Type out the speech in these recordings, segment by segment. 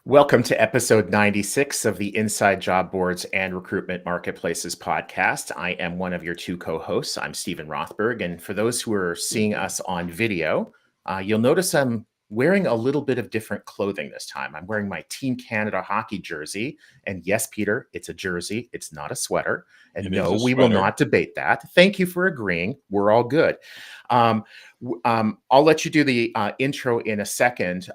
Welcome to episode 96 of the Inside Job Boards and Recruitment Marketplaces podcast. I am one of your two co-hosts. I'm Stephen Rothberg. And for those who are seeing us on video, you'll notice I'm wearing a little bit of different clothing this time. I'm wearing my Team Canada hockey jersey. And yes, Peter, it's a jersey. It's not a sweater. And no, we will not debate that. Thank you for agreeing. We're all good. I'll let you do the intro in a second.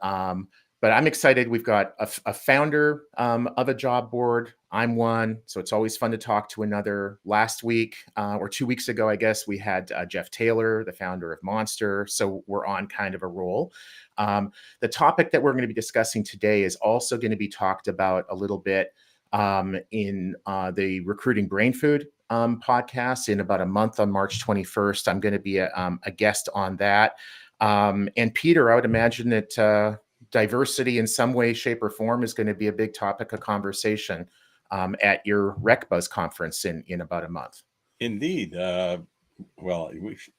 But I'm excited. We've got a founder of a job board. I'm one, so it's always fun to talk to another. Last week or 2 weeks ago, I guess, we had Jeff Taylor, the founder of Monster. So we're on kind of a roll. The topic that we're going to be discussing today is also going to be talked about a little bit in the Recruiting Brainfood podcast in about a month on March 21st. I'm going to be a guest on that. And Peter, I would imagine that diversity in some way, shape, or form is going to be a big topic of conversation at your RecBuzz conference in about a month. Indeed.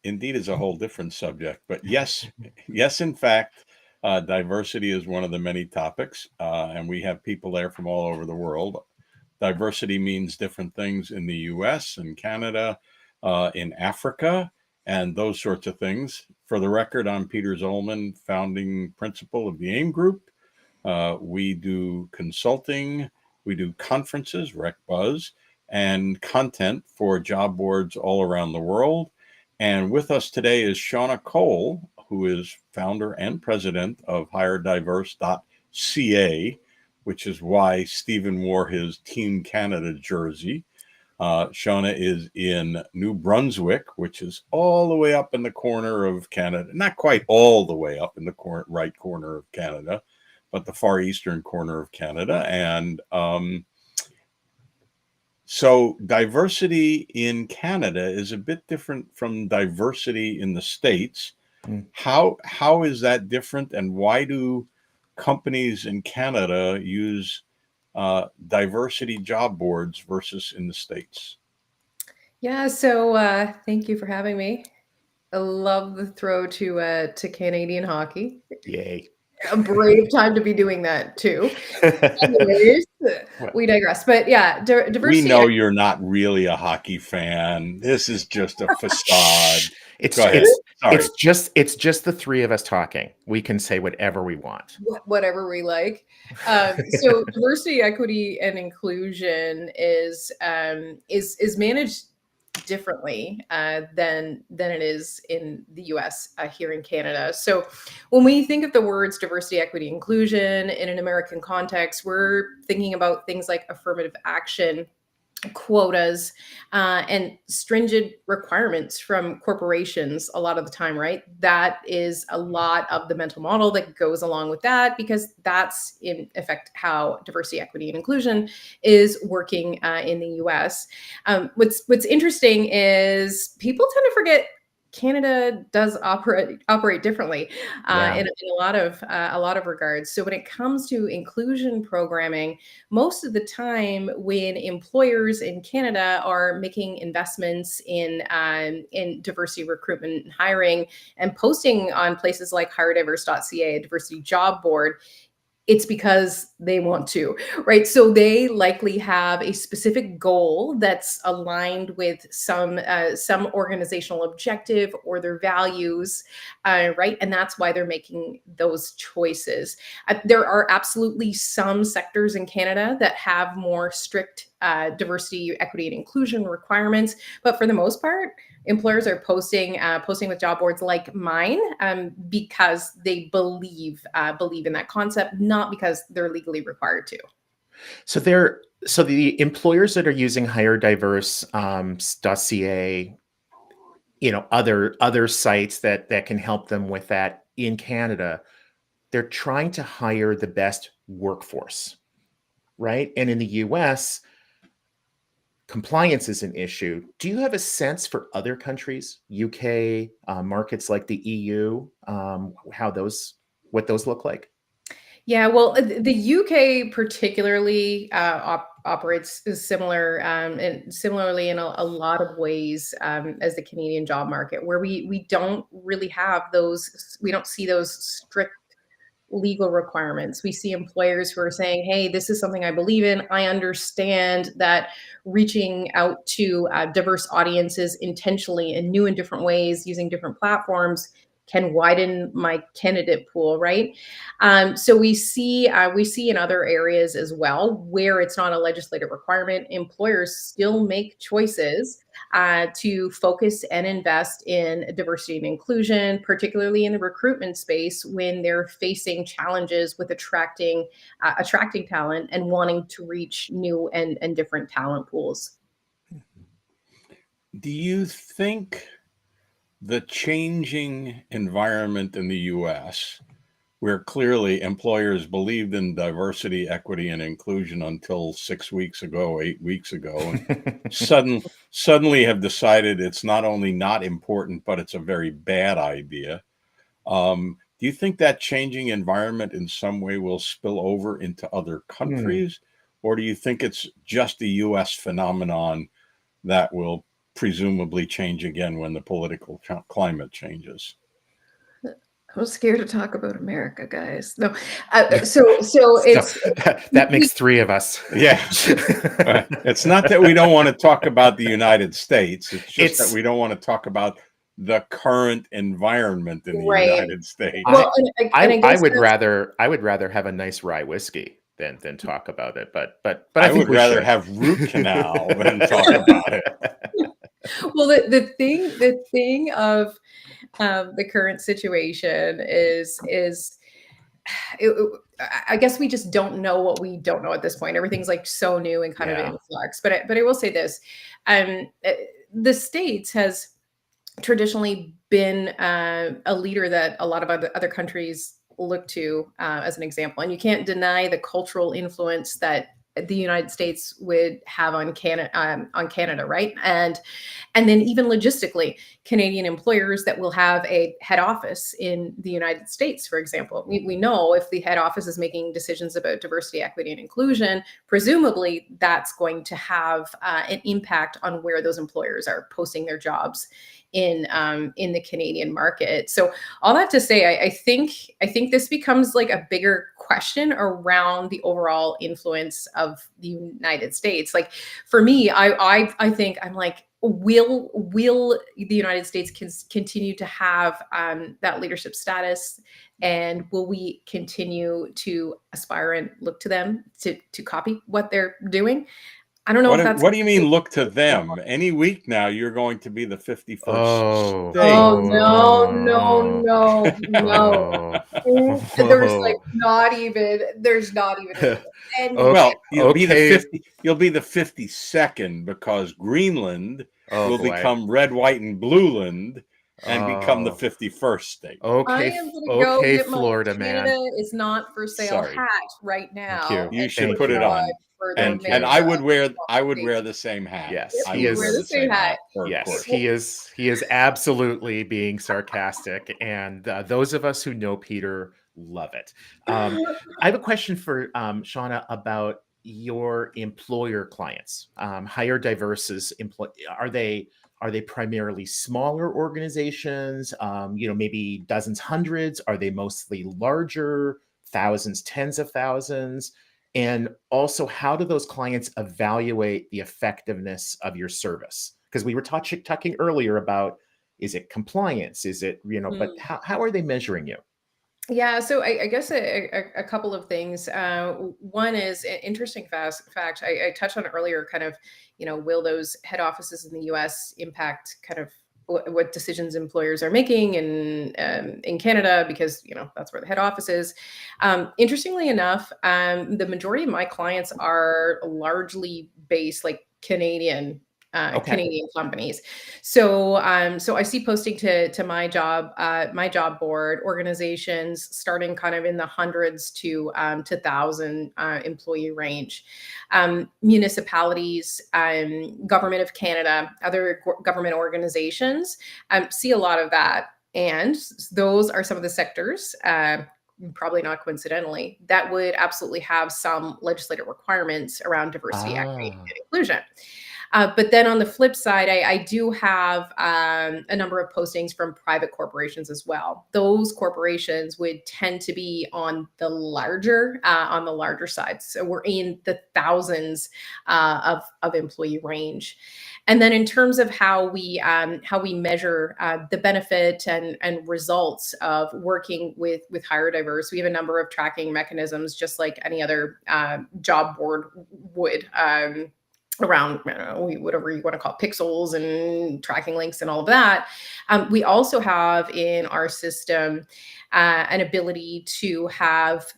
Indeed is a whole different subject. But yes, in fact, diversity is one of the many topics, and we have people there from all over the world. Diversity means different things in the U.S. and Canada, in Africa, and those sorts of things. For the record, I'm Peter Zollman, founding principal of the AIM Group. We do consulting, we do conferences, RecBuzz, and content for job boards all around the world. And with us today is Shauna Cole, who is founder and president of HireDiverse.ca, which is why Stephen wore his Team Canada jersey. Shauna is in New Brunswick, which is all the way up in the corner of Canada. Not quite all the way up in the right corner of Canada, but the far eastern corner of Canada. And so diversity in Canada is a bit different from diversity in the States. How is that different, and why do companies in Canada use diversity job boards versus in the States? Yeah, so thank you for having me. I love the throw to Canadian hockey. Yay. A brave time to be doing that too. Anyways, we digress. But yeah, diversity. We know you're not really a hockey fan. This is just a facade. It's just the three of us talking. We can say whatever we want. Whatever we like. So diversity, equity, and inclusion is managed differently than it is in the US here in Canada. So when we think of the words diversity, equity, inclusion in an American context, we're thinking about things like affirmative action, quotas, and stringent requirements from corporations a lot of the time, right? That is a lot of the mental model that goes along with that, because that's in effect how diversity, equity, and inclusion is working in the US. What's interesting is people tend to forget Canada does operate differently in a lot of regards. So when it comes to inclusion programming, most of the time when employers in Canada are making investments in diversity recruitment and hiring and posting on places like HireDiverse.ca, a diversity job board, it's because they want to, right? So they likely have a specific goal that's aligned with some organizational objective or their values, right? And that's why they're making those choices. There are absolutely some sectors in Canada that have more strict diversity, equity, and inclusion requirements, but for the most part, employers are posting with job boards like mine because they believe in that concept, not because they're legally required to. So the employers that are using HireDiverse.ca, other sites that can help them with that in Canada, they're trying to hire the best workforce, right? And in the US, compliance is an issue. Do you have a sense for other countries, UK, markets like the EU, what those look like? Yeah, well, the UK particularly operates similar and similarly in a lot of ways as the Canadian job market, where we don't really have those. We don't see those strict legal requirements. We see employers who are saying, hey, this is something I believe in. I understand that reaching out to diverse audiences intentionally in new and different ways using different platforms can widen my candidate pool, right? So we see in other areas as well where it's not a legislative requirement. Employers still make choices to focus and invest in diversity and inclusion, particularly in the recruitment space when they're facing challenges with attracting talent and wanting to reach new and different talent pools. Do you think the changing environment in the US, where clearly employers believed in diversity, equity, and inclusion until 6 weeks ago, 8 weeks ago, and suddenly have decided it's not only not important, but it's a very bad idea? Do you think that changing environment in some way will spill over into other countries? Or do you think it's just a US phenomenon that will presumably change again when the political climate changes? I'm scared to talk about America, guys. No, so it's that makes three of us. Yeah, it's not that we don't want to talk about the United States. It's just that we don't want to talk about the current environment in the United States. Well, I would rather have a nice rye whiskey than talk about it. But I think would rather have root canal than talk about it. Well, the thing of the current situation is I guess we just don't know what we don't know at this point. Everything's like so new and kind of in flux. But I will say this: the States has traditionally been a leader that a lot of other countries look to as an example, and you can't deny the cultural influence that the United States would have on Canada, right? And then even logistically, Canadian employers that will have a head office in the United States, for example, we know if the head office is making decisions about diversity, equity, and inclusion, presumably that's going to have an impact on where those employers are posting their jobs in the Canadian market. So all that to say, I think this becomes like a bigger question around the overall influence of the United States. Like for me, I think I'm like, will the United States continue to have that leadership status, and will we continue to aspire and look to them to copy what they're doing? I don't know if that's. What do you mean look to them? Any week now, you're going to be the 51st state. Oh, no. There's not even well, you'll be the 52nd because Greenland will become red, white, and blue land and become the 51st state. Okay, Florida man. Canada is not for sale hat right now. You should put it on. And I would wear the same hat. Yes, he is. Wear the same hat. Yes, he is absolutely being sarcastic, and those of us who know Peter love it. I have a question for Shauna about your employer clients. HireDiverse's are they primarily smaller organizations? Maybe dozens, hundreds. Are they mostly larger, thousands, tens of thousands? And also, how do those clients evaluate the effectiveness of your service? Because we were talking earlier about, is it compliance? Is it, but how are they measuring you? Yeah, so I guess a couple of things. One is an interesting fact. I touched on it earlier, kind of, will those head offices in the US impact kind of what decisions employers are making in Canada, because that's where the head office is. Interestingly enough, the majority of my clients are largely based like Canadian companies. So I see posting to my job board organizations starting kind of in the hundreds to 1,000 employee range. Municipalities, Government of Canada, other government organizations see a lot of that. And those are some of the sectors, probably not coincidentally, that would absolutely have some legislative requirements around diversity, equity, and inclusion. But then on the flip side, I do have a number of postings from private corporations as well. Those corporations would tend to be on the larger side. So we're in the thousands of employee range. And then in terms of how we measure the benefit and results of working with HireDiverse, we have a number of tracking mechanisms, just like any other job board would. Around, I don't know, whatever you want to call it, pixels and tracking links and all of that. We also have in our system an ability to have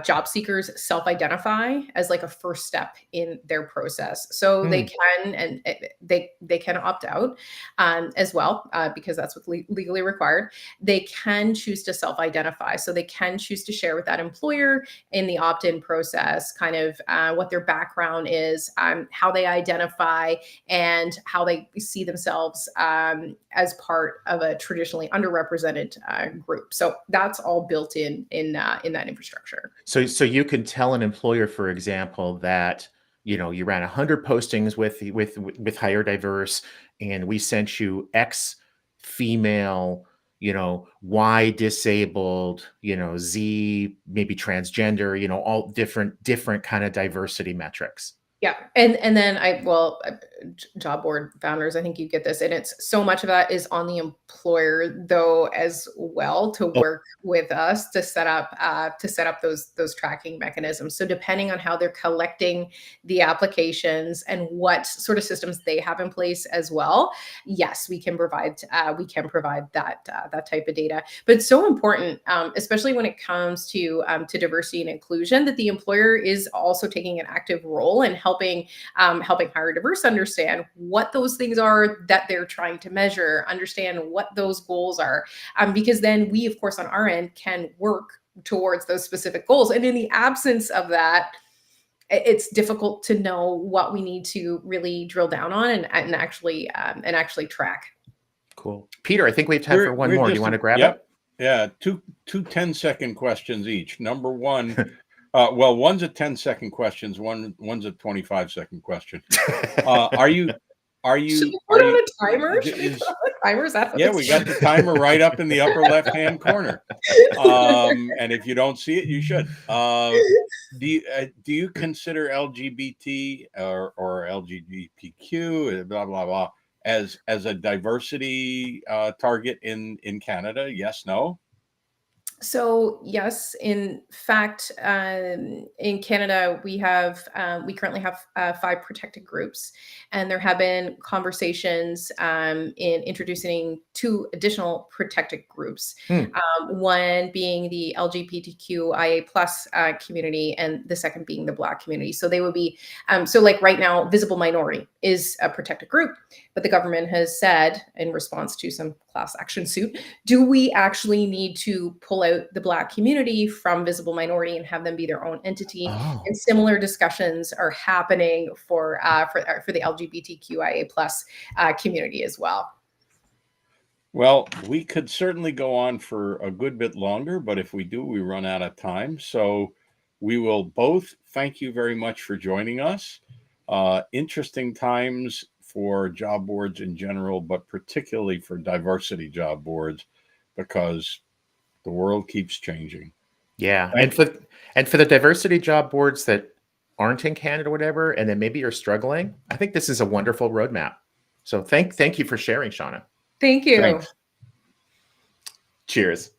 job seekers self-identify as like a first step in their process. So they can, and they can opt out as well, because that's what's legally required. They can choose to self-identify. So they can choose to share with that employer in the opt-in process, kind of what their background is, how they identify, and how they see themselves as part of a traditionally underrepresented group. So that's all built in that infrastructure. So you can tell an employer, for example, that you ran 100 postings with HireDiverse, and we sent you X female, Y disabled, Z maybe transgender, all different kind of diversity metrics. Yeah. And then job board founders, I think you get this. And it's so much of that is on the employer though, as well, to work with us to set up those tracking mechanisms. So depending on how they're collecting the applications and what sort of systems they have in place as well, yes, we can provide that type of data. But it's so important, especially when it comes to diversity and inclusion, that the employer is also taking an active role in helping HireDiverse understand what those things are that they're trying to measure, understand what those goals are, because then we, of course, on our end can work towards those specific goals. And in the absence of that, it's difficult to know what we need to really drill down on and actually track. Cool. Peter, I think we have time for one more. Do you want to grab it? Yeah, two 10-second questions each. Number one, one's a 10-second question. One's a 25-second question. Are you? Should we put on a timer? Timers? Yeah, we got the timer right up in the upper left-hand corner. And if you don't see it, you should. Do you consider LGBT or LGBTQ blah blah blah as a diversity target in Canada? Yes, no. So yes, in fact, in Canada, we currently have 5 protected groups, and there have been conversations in introducing 2 additional protected groups. One being the LGBTQIA plus community, and the second being the Black community. So they would be so like right now, visible minority is a protected group, but the government has said in response to some class action suit, do we actually need to pull out the Black community from visible minority and have them be their own entity? And similar discussions are happening for the LGBTQIA plus community as well. Well, we could certainly go on for a good bit longer, but if we do, we run out of time. So we will both thank you very much for joining us. Interesting times for job boards in general, but particularly for diversity job boards, because the world keeps changing. Yeah. And for the diversity job boards that aren't in Canada or whatever, and then maybe you're struggling, I think this is a wonderful roadmap. So thank you for sharing, Shauna. Thank you. Thanks. Cheers.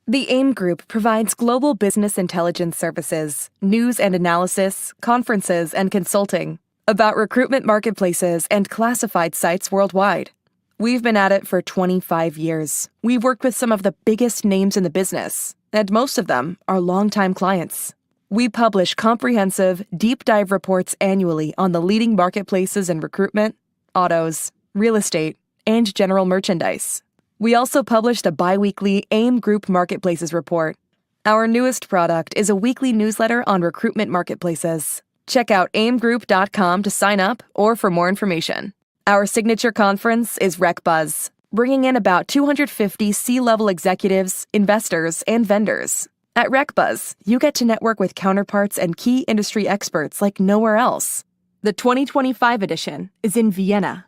The AIM Group provides global business intelligence services, news and analysis, conferences, and consulting about recruitment marketplaces and classified sites worldwide. We've been at it for 25 years. We've worked with some of the biggest names in the business, and most of them are longtime clients. We publish comprehensive, deep dive reports annually on the leading marketplaces in recruitment, autos, real estate, and general merchandise. We also publish the bi-weekly AIM Group Marketplaces Report. Our newest product is a weekly newsletter on recruitment marketplaces. Check out aimgroup.com to sign up or for more information. Our signature conference is RecBuzz. bringing in about 250 C-level executives, investors, and vendors. At RecBuzz, you get to network with counterparts and key industry experts like nowhere else. The 2025 edition is in Vienna,